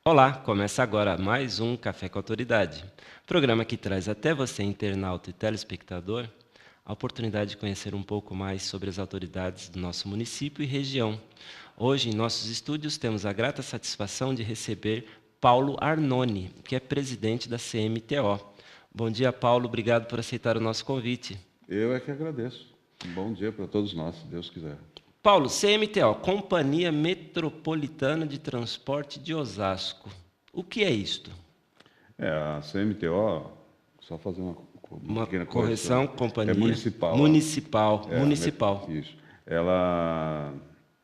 Olá, começa agora mais um Café com Autoridade, programa que traz até você, internauta e telespectador, a oportunidade de conhecer um pouco mais sobre as autoridades do nosso município e região. Hoje, em nossos estúdios, temos a grata satisfação de receber Paulo Arnone, que é presidente da CMTO. Bom dia, Paulo, obrigado por aceitar o nosso convite. Eu é que agradeço. Um bom dia para todos nós, se Deus quiser. Paulo, CMTO, Companhia Metropolitana de Transporte de Osasco. O que é isto? A CMTO, só fazer uma Uma pequena correção, correção, companhia é municipal. municipal. Isso.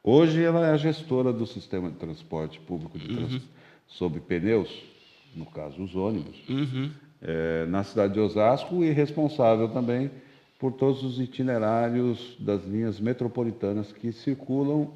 Hoje ela é a gestora do sistema de transporte público sobre pneus, no caso os ônibus, na cidade de Osasco e responsável também por todos os itinerários das linhas metropolitanas que circulam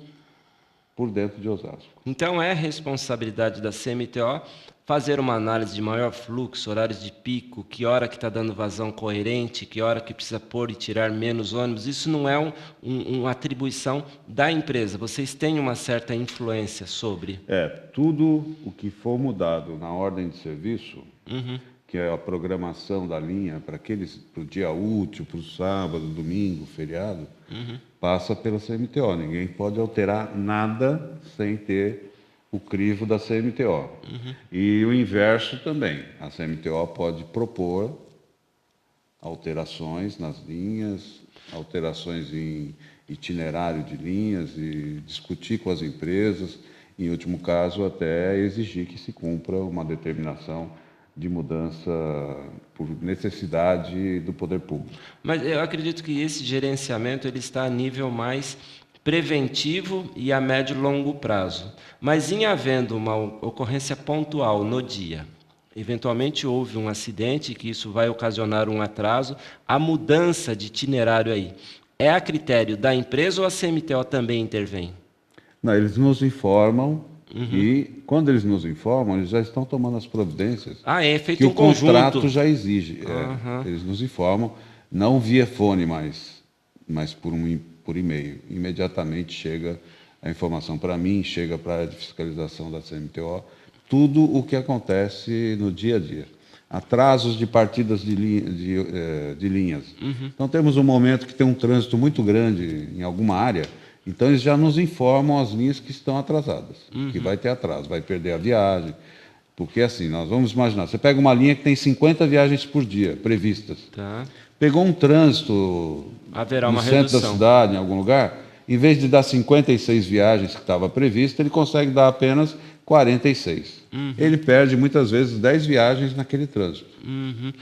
por dentro de Osasco. Então é responsabilidade da CMTO fazer uma análise de maior fluxo, horários de pico, que hora que está dando vazão coerente, que hora que precisa pôr e tirar menos ônibus. Isso não é uma atribuição da empresa. Vocês têm uma certa influência sobre. Tudo o que for mudado na ordem de serviço, que é a programação da linha para o dia útil, para o sábado, domingo, feriado, passa pela CMTO. Ninguém pode alterar nada sem ter o crivo da CMTO. E o inverso também. A CMTO pode propor alterações nas linhas, alterações em itinerário de linhas e discutir com as empresas, em último caso, até exigir que se cumpra uma determinação de mudança por necessidade do poder público. Mas eu acredito que esse gerenciamento ele está a nível mais preventivo e a médio e longo prazo. Mas em havendo uma ocorrência pontual no dia, eventualmente houve um acidente, que isso vai ocasionar um atraso, a mudança de itinerário aí, é a critério da empresa ou a CMTO também intervém? Não, eles nos informam e, quando eles nos informam, eles já estão tomando as providências É feito que um o contrato conjunto. já exige. Eles nos informam, não via fone mas por e-mail. Imediatamente chega a informação para mim, chega para a área de fiscalização da CMTO, tudo o que acontece no dia a dia. Atrasos de partidas de linhas. Então, temos um momento que tem um trânsito muito grande em alguma área, então eles já nos informam as linhas que estão atrasadas, que vai ter atraso, vai perder a viagem. Porque assim, nós vamos imaginar, você pega uma linha que tem 50 viagens por dia previstas. Tá. Pegou um trânsito Haverá no uma centro redução. da cidade, em algum lugar, em vez de dar 56 viagens que estava prevista, ele consegue dar apenas 46. Ele perde muitas vezes 10 viagens naquele trânsito.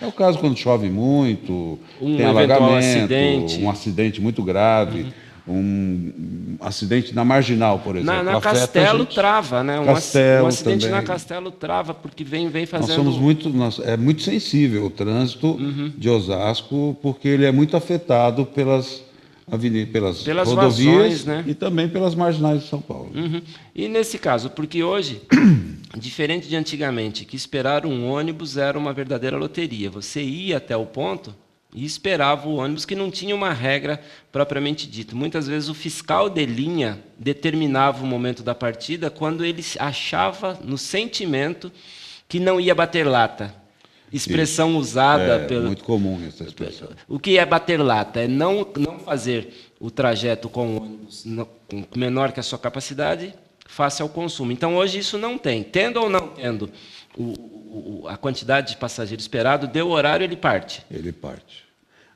É o caso quando chove muito, tem eventual alagamento, acidente. um acidente muito grave, um acidente na Marginal, por exemplo. Na afeta a Castelo gente. trava, né? Castelo um acidente também. na Castelo trava, porque vem fazendo... É muito sensível o trânsito de Osasco, porque ele é muito afetado pelas Pelas rodovias, vazões, né? e também pelas marginais de São Paulo. E nesse caso, porque hoje, diferente de antigamente, que esperar um ônibus era uma verdadeira loteria. Você ia até o ponto e esperava o ônibus, que não tinha uma regra propriamente dita. Muitas vezes o fiscal de linha determinava o momento da partida quando ele achava no sentimento que não ia bater lata. Expressão usada pelo... Muito comum essa expressão. O que é bater lata? É não fazer o trajeto com o ônibus menor que a sua capacidade face ao consumo. Então, hoje isso não tem. Tendo ou não tendo a quantidade de passageiro esperado, deu o horário, ele parte. Ele parte.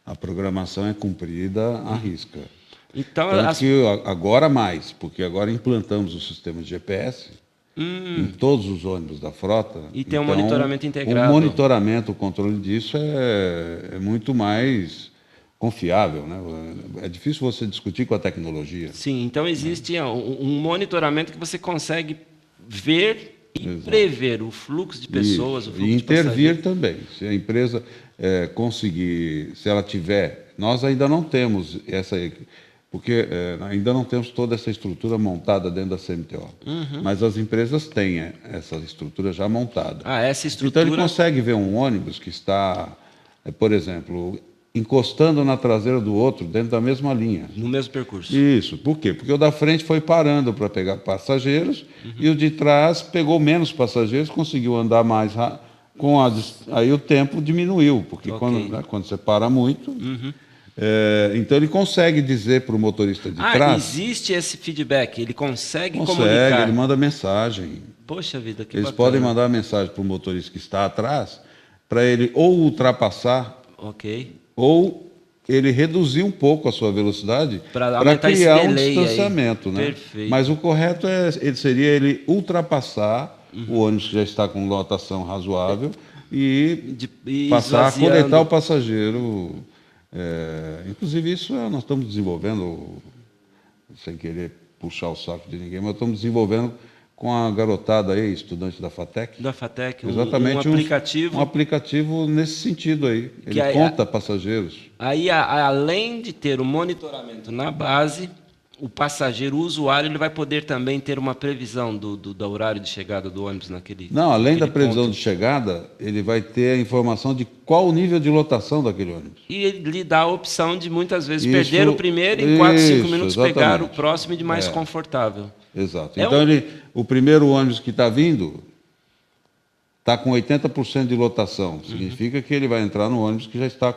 A programação é cumprida à risca. Então, Tanto que agora mais, porque agora implantamos o sistema de GPS em todos os ônibus da frota. E tem um monitoramento integrado. O monitoramento, o controle disso é muito mais confiável, né? É difícil você discutir com a tecnologia. Sim, então existe um monitoramento que você consegue ver e prever o fluxo de pessoas, o fluxo e de passageiros. intervir também. Se a empresa conseguir, se ela tiver, nós ainda não temos porque ainda não temos toda essa estrutura montada dentro da CMTO. Mas as empresas têm essa estrutura já montada. Essa estrutura... Então ele consegue ver um ônibus que está, por exemplo, encostando na traseira do outro, dentro da mesma linha. No mesmo percurso. Isso. Por quê? Porque o da frente foi parando para pegar passageiros e o de trás pegou menos passageiros, conseguiu andar mais rápido. Aí o tempo diminuiu, porque quando você para muito... então ele consegue dizer para o motorista de trás... existe esse feedback, ele consegue comunicar. comunicar. Ele manda mensagem. Poxa vida, que Eles bacana. podem mandar mensagem para o motorista que está atrás, para ele ou ultrapassar, ou ele reduzir um pouco a sua velocidade para criar um distanciamento. Né? Perfeito. Mas o correto seria ele ultrapassar o ônibus que já está com lotação razoável e passar a coletar o passageiro. Inclusive, isso nós estamos desenvolvendo, sem querer puxar o saco de ninguém, mas estamos desenvolvendo com a garotada aí, estudante da FATEC. Da FATEC, exatamente, um aplicativo. Um aplicativo nesse sentido aí. Ele conta passageiros. Aí, além de ter o monitoramento na base, o passageiro, o usuário, ele vai poder também ter uma previsão do horário de chegada do ônibus naquele Não, além da previsão ponto de chegada, ele vai ter a informação de qual o nível de lotação daquele ônibus. E ele lhe dá a opção de, muitas vezes, perder o primeiro e em 4, 5 minutos pegar o próximo e de mais confortável. Exato. Então, o primeiro ônibus que está vindo está com 80% de lotação. Significa que ele vai entrar no ônibus que já está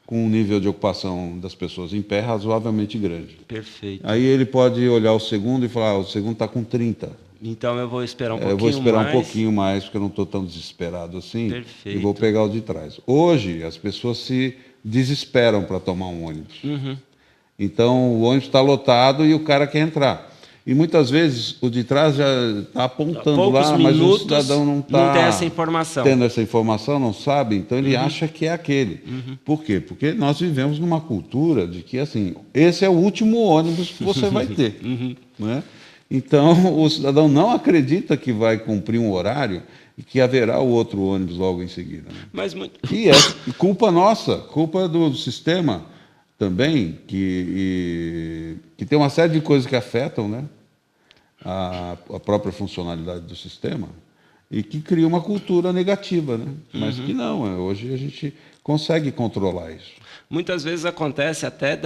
com um nível de ocupação das pessoas em pé razoavelmente grande. Perfeito. Aí ele pode olhar o segundo e falar, o segundo está com 30. Então eu vou esperar um pouquinho mais. Eu vou esperar um pouquinho mais, porque eu não estou tão desesperado assim. Perfeito. E vou pegar o de trás. Hoje, as pessoas se desesperam para tomar um ônibus. Então, o ônibus está lotado e o cara quer entrar. E muitas vezes o de trás já está apontando lá, mas o cidadão não está tem essa informação. Tendo essa informação, não sabe, então ele acha que é aquele. Por quê? Porque nós vivemos numa cultura de que, assim, esse é o último ônibus que você vai ter. Né? Então, o cidadão não acredita que vai cumprir um horário e que haverá o outro ônibus logo em seguida. Né? Mas muito... E é culpa nossa, culpa do sistema também, que tem uma série de coisas que afetam, né, a própria funcionalidade do sistema e que cria uma cultura negativa, né? Mas que não, hoje a gente consegue controlar isso. Muitas vezes acontece até,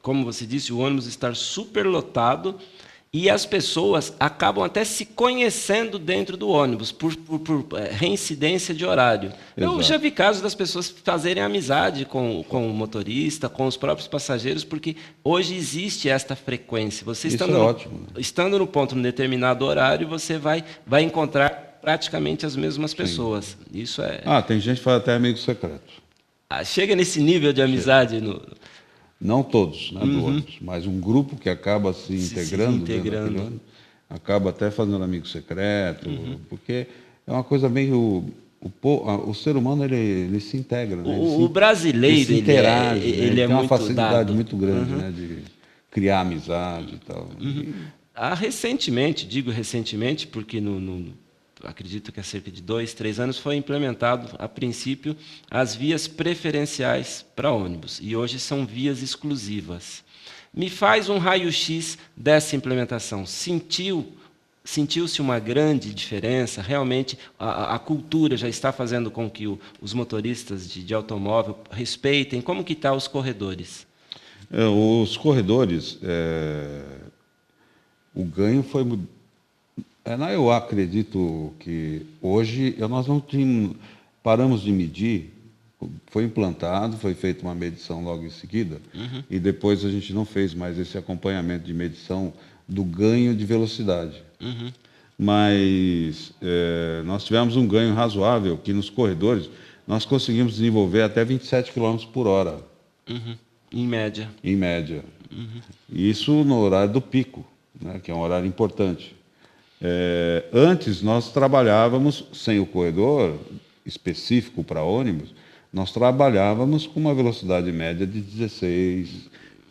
como você disse, o ônibus estar superlotado e as pessoas acabam até se conhecendo dentro do ônibus por reincidência de horário. Exato. Eu já vi casos das pessoas fazerem amizade com o motorista, com os próprios passageiros, porque hoje existe esta frequência. Você Isso é ótimo, né? Estando no ponto, num determinado horário, você vai encontrar praticamente as mesmas pessoas. Isso é... tem gente que faz até amigo secreto. Chega nesse nível de amizade... Não todos, né, do ônibus, mas um grupo que acaba se integrando. Ônibus, acaba até fazendo amigo secreto, porque é uma coisa meio... O ser humano, ele se integra. Né? O brasileiro, ele se interage, ele é tem uma muito facilidade dado. muito grande, né, de criar amizade e tal. Recentemente, digo recentemente, porque acredito que há cerca de 2, 3 anos foi implementado, a princípio, as vias preferenciais para ônibus. E hoje são vias exclusivas. Me faz um raio-x dessa implementação. Sentiu-se uma grande diferença? Realmente, a cultura já está fazendo com que os motoristas de automóvel respeitem? Como que estão os corredores? Os corredores, o ganho foi... eu acredito que hoje nós não paramos de medir, foi implantado, foi feita uma medição logo em seguida, e depois a gente não fez mais esse acompanhamento de medição do ganho de velocidade. Mas nós tivemos um ganho razoável que nos corredores nós conseguimos desenvolver até 27 km por hora. Em média. Em média. Isso no horário do pico, né, que é um horário importante. Antes, nós trabalhávamos sem o corredor específico para ônibus, nós trabalhávamos com uma velocidade média de 16,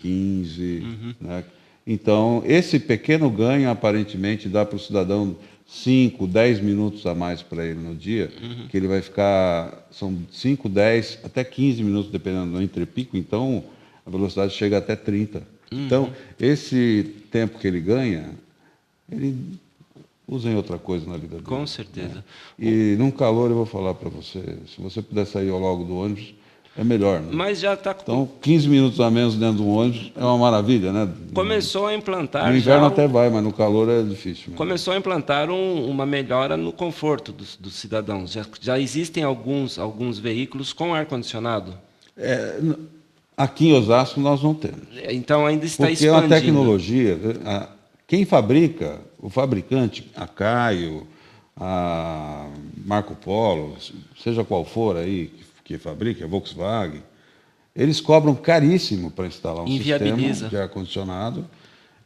15. Né? Então, esse pequeno ganho, aparentemente, dá para o cidadão 5, 10 minutos a mais para ele no dia, que ele vai ficar, são 5, 10, até 15 minutos, dependendo do entrepico, então a velocidade chega até 30. Então, esse tempo que ele ganha, ele usa em outra coisa na vida dele. Com certeza. Né? E num calor, eu vou falar para você, se você puder sair logo do ônibus, é melhor. Né? Mas já está... Então, 15 minutos a menos dentro de um ônibus é uma maravilha, né? Começou a implantar... No inverno até vai, mas no calor é difícil. Mesmo. Começou a implantar uma melhora no conforto dos cidadãos. Já existem alguns veículos com ar-condicionado? Aqui em Osasco nós não temos. Então ainda está Porque expandindo. é uma tecnologia... Quem fabrica, o fabricante, a Caio, a Marco Polo, seja qual for aí que fabrica, a Volkswagen, eles cobram caríssimo para instalar um sistema de ar-condicionado.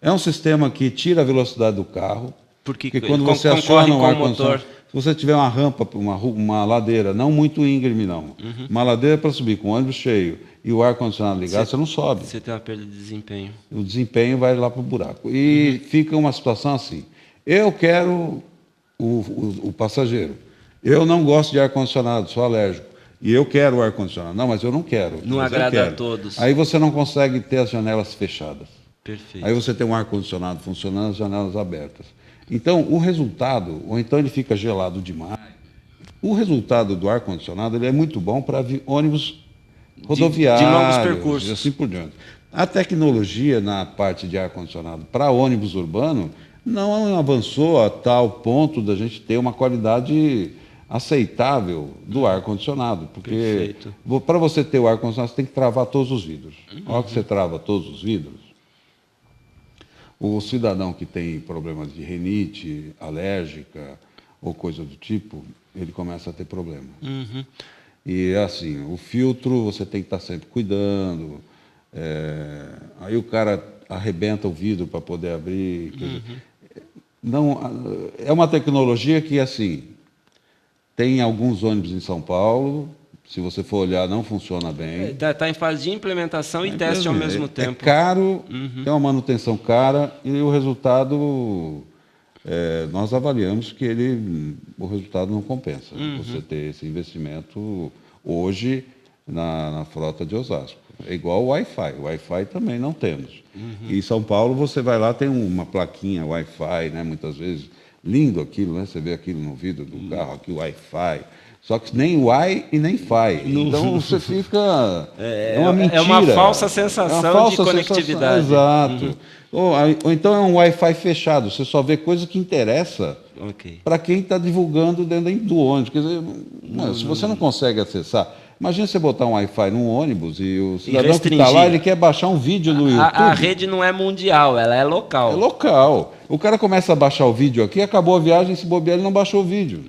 É um sistema que tira a velocidade do carro, porque quando você aciona um ar-condicionado, se você tiver uma rampa, uma ladeira, não muito íngreme não, uma ladeira para subir com o ônibus cheio e o ar-condicionado ligado, você não sobe. Você tem uma perda de desempenho. O desempenho vai lá para o buraco. E fica uma situação assim, eu quero o passageiro, eu não gosto de ar-condicionado, sou alérgico. E eu quero o ar-condicionado. Não, mas eu não quero. Não agrada a todos. Aí você não consegue ter as janelas fechadas. Perfeito. Aí você tem um ar-condicionado funcionando, as janelas abertas. Então, o resultado, ou então ele fica gelado demais. O resultado do ar-condicionado ele é muito bom para ônibus rodoviários. De longos percursos. E assim por diante. A tecnologia na parte de ar-condicionado para ônibus urbano não avançou a tal ponto da gente ter uma qualidade aceitável do ar-condicionado, porque para você ter o ar-condicionado, você tem que travar todos os vidros. Na hora que você trava todos os vidros, o cidadão que tem problemas de rinite alérgica ou coisa do tipo, ele começa a ter problema. E assim, o filtro você tem que estar sempre cuidando, aí o cara arrebenta o vidro para poder abrir. Não, é uma tecnologia que, assim, tem alguns ônibus em São Paulo, se você for olhar, não funciona bem. Está em fase de implementação e teste ao mesmo tempo. É caro, tem uma manutenção cara e o resultado, nós avaliamos que o resultado não compensa. Você ter esse investimento hoje na frota de Osasco. É igual o Wi-Fi. O Wi-Fi também não temos. E em São Paulo, você vai lá, tem uma plaquinha Wi-Fi, né, muitas vezes. Lindo aquilo, né? Você vê aquilo no vidro do carro, aqui o Wi-Fi. Só que nem Wi e nem Fi. Então você fica... É uma mentira. É uma falsa sensação de conectividade. Exato. Ou então é um Wi-Fi fechado. Você só vê coisa que interessa para quem está divulgando dentro do ônibus. Quer dizer, se você não consegue acessar... Imagina você botar um Wi-Fi num ônibus e o cidadão que está lá, ele quer baixar um vídeo no YouTube. A rede não é mundial, ela é local. É local. O cara começa a baixar o vídeo aqui, acabou a viagem, se bobear, ele não baixou o vídeo.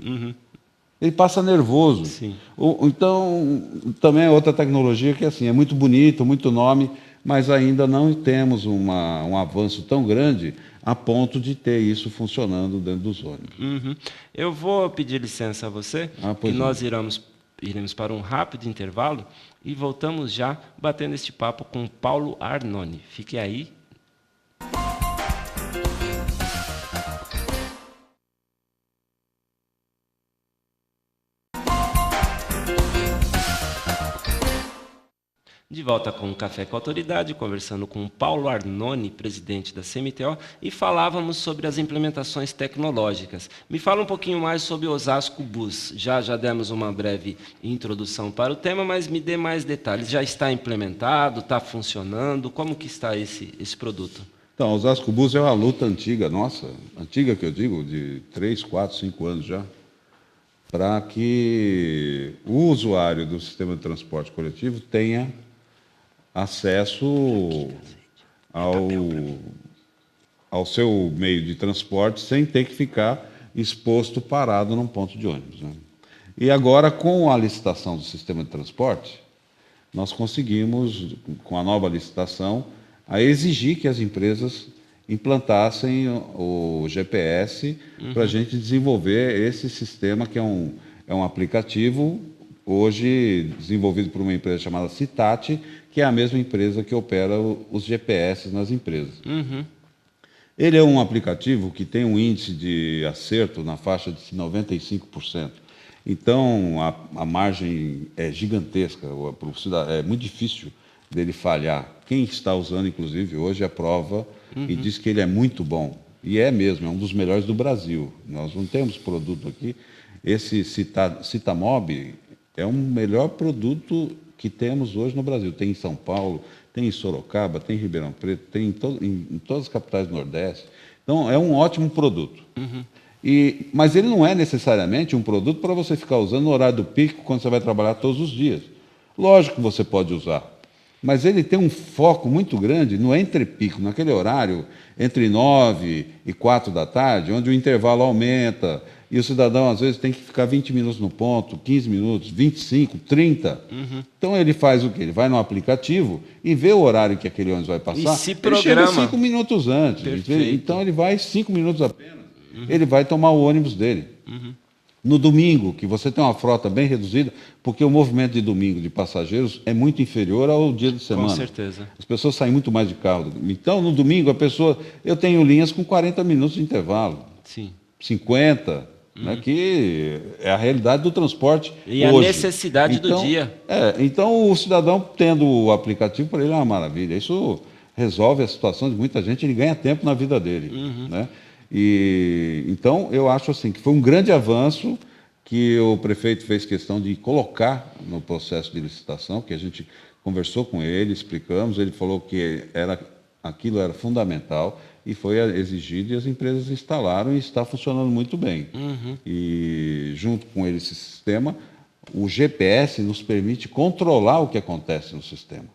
Ele passa nervoso. Sim. Então, também é outra tecnologia que assim, é muito bonito, muito nome, mas ainda não temos um avanço tão grande a ponto de ter isso funcionando dentro dos ônibus. Eu vou pedir licença a você, que nós iremos para um rápido intervalo e voltamos já batendo este papo com Paulo Arnone. Fique aí. De volta com o Café com a Autoridade, conversando com Paulo Arnone, presidente da CMTO, e falávamos sobre as implementações tecnológicas. Me fala um pouquinho mais sobre o Osasco Bus. Já demos uma breve introdução para o tema, mas me dê mais detalhes. Já está implementado, está funcionando? Como que está esse produto? Então, o Osasco Bus é uma luta antiga, nossa, antiga que eu digo, de 3, 4, 5 anos já, para que o usuário do sistema de transporte coletivo tenha acesso ao seu meio de transporte sem ter que ficar exposto, parado num ponto de ônibus. Né? E agora, com a licitação do sistema de transporte, nós conseguimos, com a nova licitação, a exigir que as empresas implantassem o GPS para a gente desenvolver esse sistema, que é um aplicativo, hoje desenvolvido por uma empresa chamada Citat, que é a mesma empresa que opera os GPS nas empresas. Ele é um aplicativo que tem um índice de acerto na faixa de 95%. Então, a margem é gigantesca, é muito difícil dele falhar. Quem está usando, inclusive, hoje aprova e diz que ele é muito bom. E é mesmo, é um dos melhores do Brasil. Nós não temos produto aqui. Esse Citamob é o melhor produto que temos hoje no Brasil. Tem em São Paulo, tem em Sorocaba, tem em Ribeirão Preto, tem em todas as capitais do Nordeste. Então, é um ótimo produto. Mas ele não é necessariamente um produto para você ficar usando no horário do pico, quando você vai trabalhar todos os dias. Lógico que você pode usar, mas ele tem um foco muito grande no entrepico, naquele horário entre 9 e 4 da tarde, onde o intervalo aumenta, e o cidadão, às vezes, tem que ficar 20 minutos no ponto, 15 minutos, 25, 30. Então, ele faz o quê? Ele vai no aplicativo e vê o horário que aquele ônibus vai passar. E se ele programa. chega 5 minutos antes. Perfeito. Então, ele vai 5 minutos apenas. Ele vai tomar o ônibus dele. No domingo, que você tem uma frota bem reduzida, porque o movimento de domingo de passageiros é muito inferior ao dia de semana. Com certeza. As pessoas saem muito mais de carro. Então, no domingo, eu tenho linhas com 40 minutos de intervalo. Sim. 50, né, que é a realidade do transporte E hoje. a necessidade do dia. Então, o cidadão tendo o aplicativo, para ele é uma maravilha. Isso resolve a situação de muita gente, ele ganha tempo na vida dele. Né? Então, eu acho assim, que foi um grande avanço que o prefeito fez questão de colocar no processo de licitação, que a gente conversou com ele, explicamos, ele falou que aquilo era fundamental e foi exigido e as empresas instalaram e está funcionando muito bem. E junto com esse sistema, o GPS nos permite controlar o que acontece no sistema.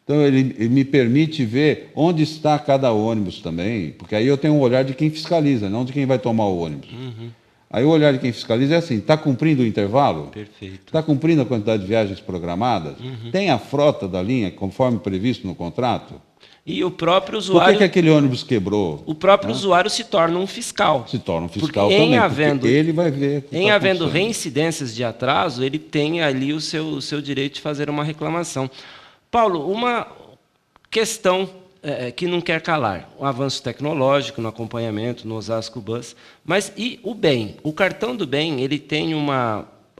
Então, ele me permite ver onde está cada ônibus também, porque aí eu tenho um olhar de quem fiscaliza, não de quem vai tomar o ônibus. Aí o olhar de quem fiscaliza é assim, está cumprindo o intervalo? Perfeito. Está cumprindo a quantidade de viagens programadas? Tem a frota da linha conforme previsto no contrato? E o próprio Por usuário... que aquele ônibus quebrou? O próprio usuário se torna um fiscal. Se torna um fiscal Porque também, porque ele vai ver o que Em está havendo acontecendo. reincidências de atraso, ele tem ali o seu direito de fazer uma reclamação. Paulo, uma questão que não quer calar, o avanço tecnológico no acompanhamento, no Osasco Bus, mas e o bem? O cartão do bem, ele tem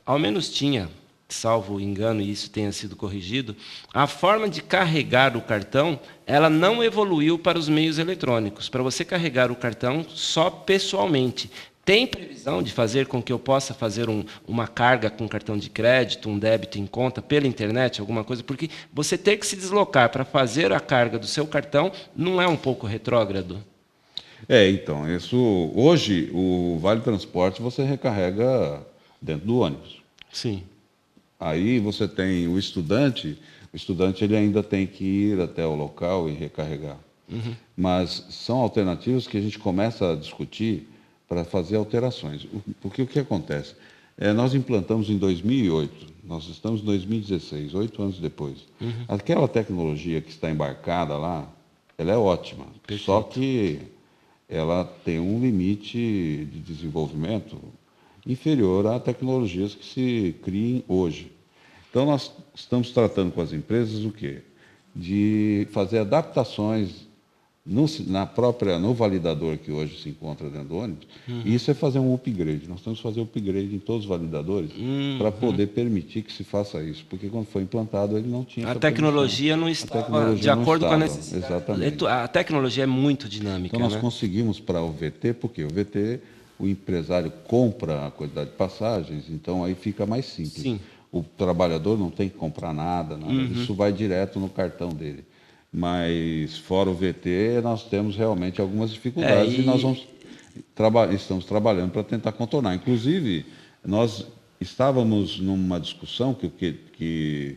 ao menos tinha, salvo engano, e isso tenha sido corrigido, a forma de carregar o cartão, ela não evoluiu para os meios eletrônicos, para você carregar o cartão só pessoalmente. Tem previsão de fazer com que eu possa fazer uma carga com cartão de crédito, um débito em conta, pela internet, alguma coisa? Porque você ter que se deslocar para fazer a carga do seu cartão não é um pouco retrógrado? Então, hoje, o Vale Transporte você recarrega dentro do ônibus. Sim. Aí você tem o estudante ele ainda tem que ir até o local e recarregar. Mas são alternativas que a gente começa a discutir para fazer alterações. Porque o que acontece? Nós implantamos em 2008, nós estamos em 2016, 8 anos depois. Aquela tecnologia que está embarcada lá, ela é ótima, Perfeito. Só que ela tem um limite de desenvolvimento inferior a tecnologias que se criem hoje. Então, nós estamos tratando com as empresas o quê? De fazer adaptações no validador que hoje se encontra dentro do ônibus, e isso é fazer um upgrade. Nós temos que fazer upgrade em todos os validadores para poder permitir que se faça isso, porque quando foi implantado ele não tinha A essa tecnologia não estava de acordo com a necessidade. Exatamente. A tecnologia é muito dinâmica. Então nós né? conseguimos para o VT, porque o VT, o empresário compra a quantidade de passagens, então aí fica mais simples. Sim. O trabalhador não tem que comprar nada. Isso vai direto no cartão dele. Mas, fora o VT, nós temos realmente algumas dificuldades e nós estamos trabalhando para tentar contornar. Inclusive, nós estávamos numa discussão que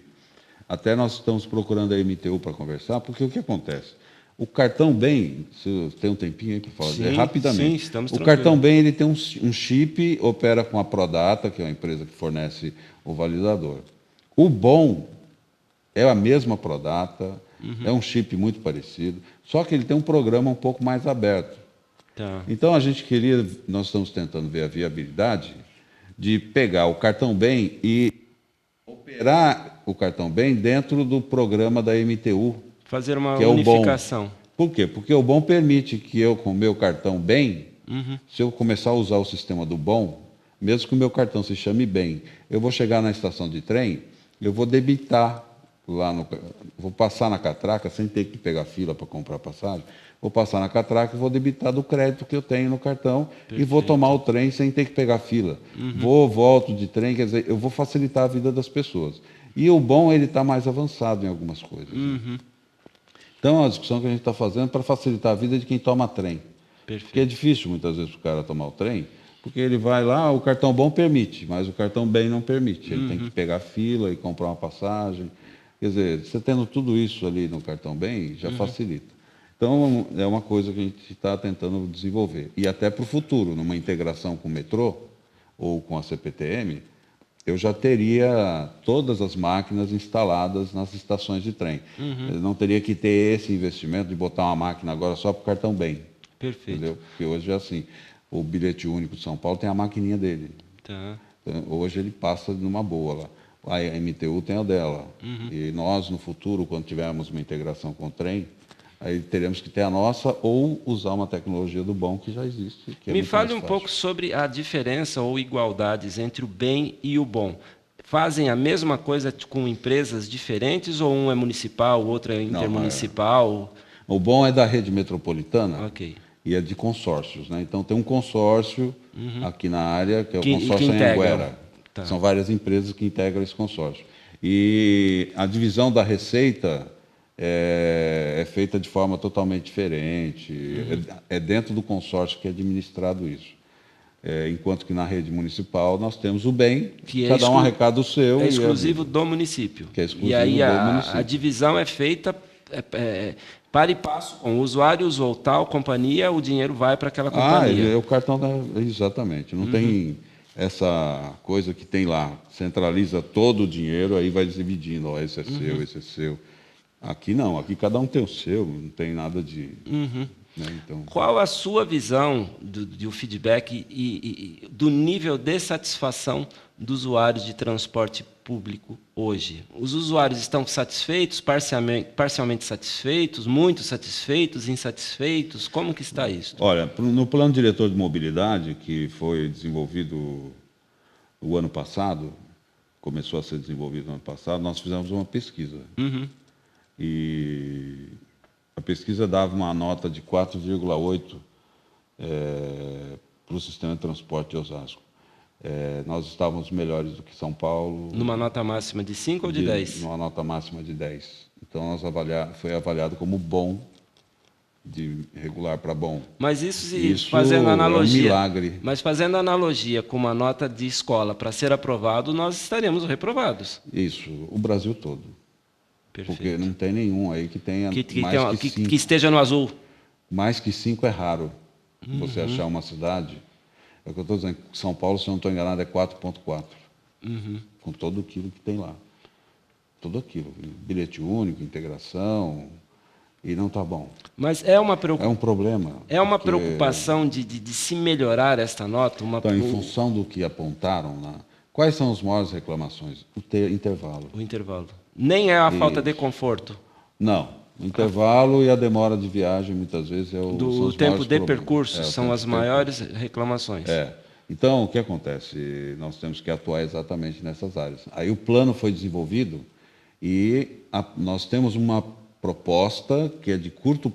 até nós estamos procurando a MTU para conversar, porque o que acontece? O cartão BEM, se tem um tempinho aí para falar, rapidamente. Sim, estamos o cartão BEM ele tem um chip, opera com a Prodata, que é uma empresa que fornece o validador. O BOM é a mesma Prodata, é um chip muito parecido, só que ele tem um programa um pouco mais aberto. Tá. Então, nós estamos tentando ver a viabilidade de pegar o cartão BEM e operar o cartão BEM dentro do programa da MTU. Fazer uma que é unificação. O BOM. Por quê? Porque o BOM permite que eu, com o meu cartão BEM, se eu começar a usar o sistema do BOM, mesmo que o meu cartão se chame BEM, eu vou chegar na estação de trem, eu vou debitar vou passar na catraca sem ter que pegar fila para comprar passagem, vou passar na catraca e vou debitar do crédito que eu tenho no cartão e vou tomar o trem sem ter que pegar fila. Volto de trem, quer dizer, eu vou facilitar a vida das pessoas. E o bom, ele está mais avançado em algumas coisas. Né? Então, a discussão que a gente está fazendo para facilitar a vida de quem toma trem. Porque é difícil, muitas vezes, para o cara tomar o trem, porque ele vai lá, o cartão bom permite, mas o cartão bem não permite. Ele tem que pegar fila e comprar uma passagem. Quer dizer, você tendo tudo isso ali no cartão bem, já facilita. Então, é uma coisa que a gente está tentando desenvolver. E até para o futuro, numa integração com o metrô ou com a CPTM, eu já teria todas as máquinas instaladas nas estações de trem. Eu não teria que ter esse investimento de botar uma máquina agora só para o cartão bem. Perfeito. Entendeu? Porque hoje é assim, o bilhete único de São Paulo tem a maquininha dele. Tá. Então, hoje ele passa numa boa lá. A MTU tem a dela. E nós, no futuro, quando tivermos uma integração com o trem, aí teremos que ter a nossa ou usar uma tecnologia do bom que já existe. Que Me fale um pouco sobre a diferença ou igualdades entre o bem e o bom. Fazem a mesma coisa com empresas diferentes ou um é municipal, o outro é intermunicipal? O bom é da rede metropolitana. Ok. E é de consórcios. Né? Então, tem um consórcio aqui na área, que é o consórcio integra. Anhanguera. Tá. São várias empresas que integram esse consórcio. E a divisão da receita é feita de forma totalmente diferente. É dentro do consórcio que é administrado isso. Enquanto que na rede municipal nós temos o bem, que cada um arrecada o seu. É exclusivo do município. Que é exclusivo e aí do município. A divisão é feita para e passo com o usuário usou tal companhia, o dinheiro vai para aquela companhia. O cartão exatamente. Não tem essa coisa que tem lá, centraliza todo o dinheiro, aí vai dividindo, esse é seu, esse é seu. Aqui não, aqui cada um tem o seu, não tem nada de... Né, então... Qual a sua visão do feedback e do nível de satisfação dos usuários de transporte público hoje? Os usuários estão satisfeitos, parcialmente satisfeitos, muito satisfeitos, insatisfeitos? Como que está isso? Olha, no plano diretor de mobilidade, que foi desenvolvido o ano passado, começou a ser desenvolvido no ano passado, nós fizemos uma pesquisa. E a pesquisa dava uma nota de 4,8 para o sistema de transporte de Osasco. Nós estávamos melhores do que São Paulo. Numa nota máxima de 5 ou de 10? Numa nota máxima de 10. Então, foi avaliado como bom, de regular para bom. Mas isso fazendo analogia, é um milagre. Mas fazendo analogia com uma nota de escola para ser aprovado, nós estaremos reprovados. Isso, o Brasil todo. Perfeito. Porque não tem nenhum aí que tenha mais que 5. Que esteja no azul. Mais que 5 é raro. Você achar uma cidade... É o que eu estou dizendo, São Paulo, se eu não estou enganado, é 4,4. Com todo aquilo que tem lá. Tudo aquilo. Bilhete único, integração... E não está bom. Mas é uma preocupação. É um problema. É uma preocupação de se melhorar esta nota? Então, em função do que apontaram lá, quais são as maiores reclamações? O intervalo. O intervalo. Nem é a falta de conforto. Não. O intervalo e a demora de viagem, muitas vezes, do tempo de percurso, são as maiores reclamações. Então, o que acontece? Nós temos que atuar exatamente nessas áreas. Aí o plano foi desenvolvido e nós temos uma proposta que é de curto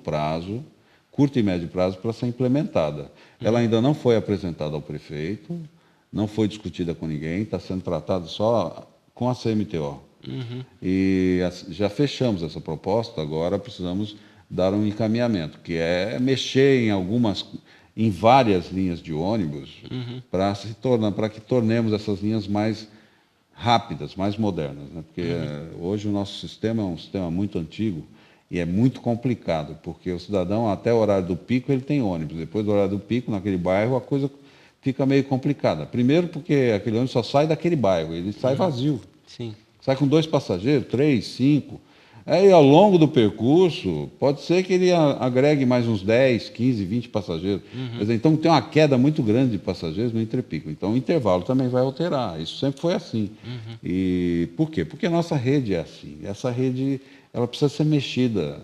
e médio prazo, para ser implementada. Ela ainda não foi apresentada ao prefeito, não foi discutida com ninguém, está sendo tratada só com a CMTO. E já fechamos essa proposta, agora precisamos dar um encaminhamento, que é mexer em várias linhas de ônibus para que tornemos essas linhas mais rápidas, mais modernas. Né? Porque hoje o nosso sistema é um sistema muito antigo e é muito complicado, porque o cidadão, até o horário do pico, ele tem ônibus. Depois do horário do pico, naquele bairro, a coisa fica meio complicada. Primeiro porque aquele ônibus só sai daquele bairro, ele sai vazio. Sim. Sai com 2 passageiros, 3, 5. Aí, ao longo do percurso, pode ser que ele agregue mais uns 10, 15, 20 passageiros. Quer dizer, então, tem uma queda muito grande de passageiros no interpico. Então, o intervalo também vai alterar. Isso sempre foi assim. E por quê? Porque a nossa rede é assim. Essa rede, ela precisa ser mexida.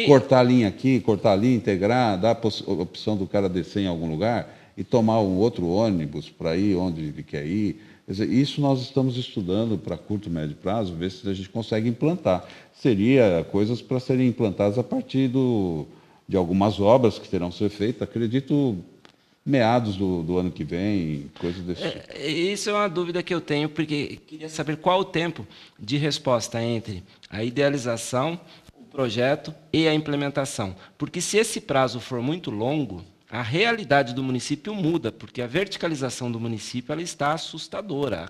Cortar a linha aqui, cortar ali, integrar, dar a opção do cara descer em algum lugar e tomar um outro ônibus para ir onde ele quer ir. Quer dizer, isso nós estamos estudando para curto e médio prazo, ver se a gente consegue implantar. Seria coisas para serem implantadas a partir do de algumas obras que terão que ser feitas, acredito, meados do ano que vem, coisas desse tipo. Isso é uma dúvida que eu tenho, porque queria saber qual o tempo de resposta entre a idealização, o projeto e a implementação. Porque se esse prazo for muito longo, a realidade do município muda, porque a verticalização do município ela está assustadora.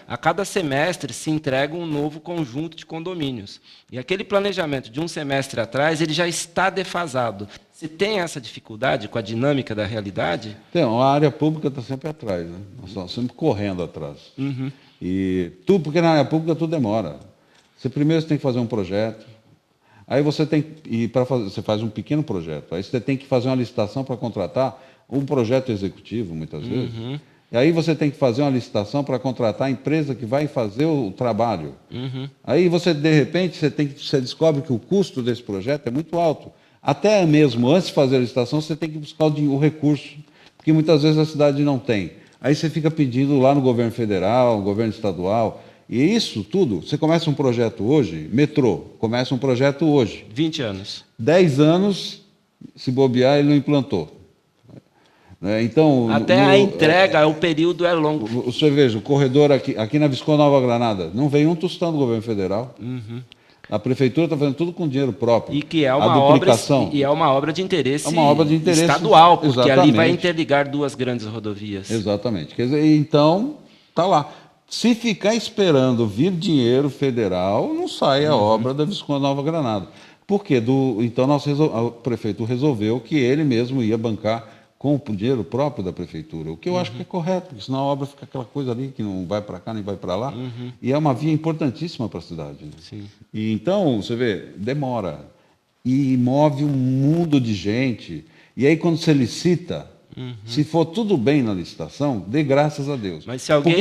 A cada semestre se entrega um novo conjunto de condomínios. E aquele planejamento de um semestre atrás ele já está defasado. Você tem essa dificuldade com a dinâmica da realidade? Então, a área pública está sempre atrás, né? Nós estamos sempre correndo atrás. Uhum. Porque na área pública tudo demora. Primeiro você tem que fazer um projeto, aí você você faz um pequeno projeto, aí você tem que fazer uma licitação para contratar um projeto executivo, muitas vezes. E aí você tem que fazer uma licitação para contratar a empresa que vai fazer o trabalho. Aí você, de repente, você descobre que o custo desse projeto é muito alto. Até mesmo antes de fazer a licitação, você tem que buscar o recurso, porque muitas vezes a cidade não tem. Aí você fica pedindo lá no governo federal, no governo estadual, e isso tudo, você começa um projeto hoje, metrô, começa um projeto hoje. 20 anos. 10 anos, se bobear, ele não implantou. Então, até a entrega, o período é longo. Você veja, o corredor aqui na Visconde Nova Granada, não veio um tostão do governo federal. A prefeitura está fazendo tudo com dinheiro próprio. E que é uma obra de interesse, estadual, porque exatamente. Ali vai interligar duas grandes rodovias. Exatamente. Quer dizer, então, está lá. Se ficar esperando vir dinheiro federal, não sai a obra da Visconde Nova Granada. Por quê? Então, a prefeitura resolveu que ele mesmo ia bancar com o dinheiro próprio da prefeitura, o que eu acho que é correto, porque senão a obra fica aquela coisa ali que não vai para cá nem vai para lá, e é uma via importantíssima para a cidade. Né? Sim. E então, você vê, demora, e move um mundo de gente, e aí quando você licita, se for tudo bem na licitação, dê graças a Deus. Mas se alguém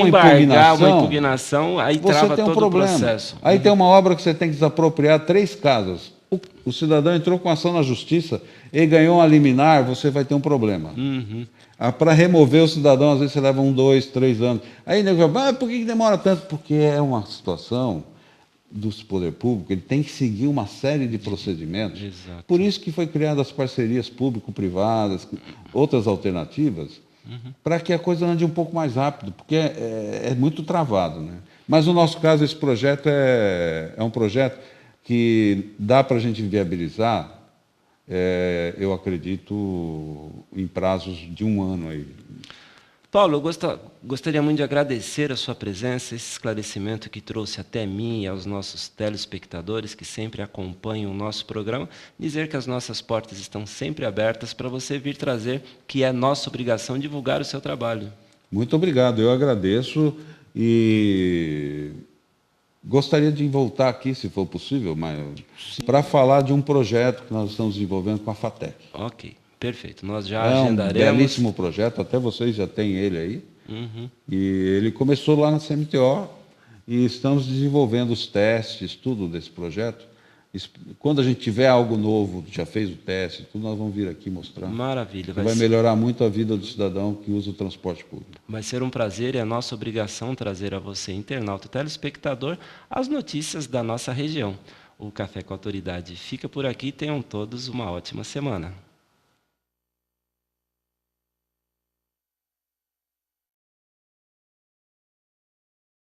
embargar uma impugnação, aí trava todo o processo. Aí tem uma obra que você tem que desapropriar 3 casas. O cidadão entrou com ação na justiça e ganhou uma liminar, você vai ter um problema. Para remover o cidadão, às vezes você leva 1, 2, 3 anos. Aí o nego fala, por que demora tanto? Porque é uma situação do poder público, ele tem que seguir uma série de procedimentos. Exato. Por isso que foi criadas as parcerias público-privadas, outras alternativas, para que a coisa ande um pouco mais rápido, porque é muito travado. Né? Mas no nosso caso, esse projeto é um projeto que dá para a gente viabilizar, eu acredito, em prazos de 1 ano. Aí. Paulo, eu gostaria muito de agradecer a sua presença, esse esclarecimento que trouxe até mim e aos nossos telespectadores que sempre acompanham o nosso programa, dizer que as nossas portas estão sempre abertas para você vir trazer, que é nossa obrigação, divulgar o seu trabalho. Muito obrigado, eu agradeço e gostaria de voltar aqui, se for possível, para falar de um projeto que nós estamos desenvolvendo com a FATEC. Ok. Perfeito, nós já agendaremos. É um belíssimo projeto, até vocês já têm ele aí. E ele começou lá na CMTO e estamos desenvolvendo os testes, tudo desse projeto. Quando a gente tiver algo novo, já fez o teste, tudo, nós vamos vir aqui mostrar. Maravilha. Vai melhorar muito a vida do cidadão que usa o transporte público. Vai ser um prazer e é nossa obrigação trazer a você, internauta e telespectador, as notícias da nossa região. O Café com a Autoridade fica por aqui. Tenham todos uma ótima semana.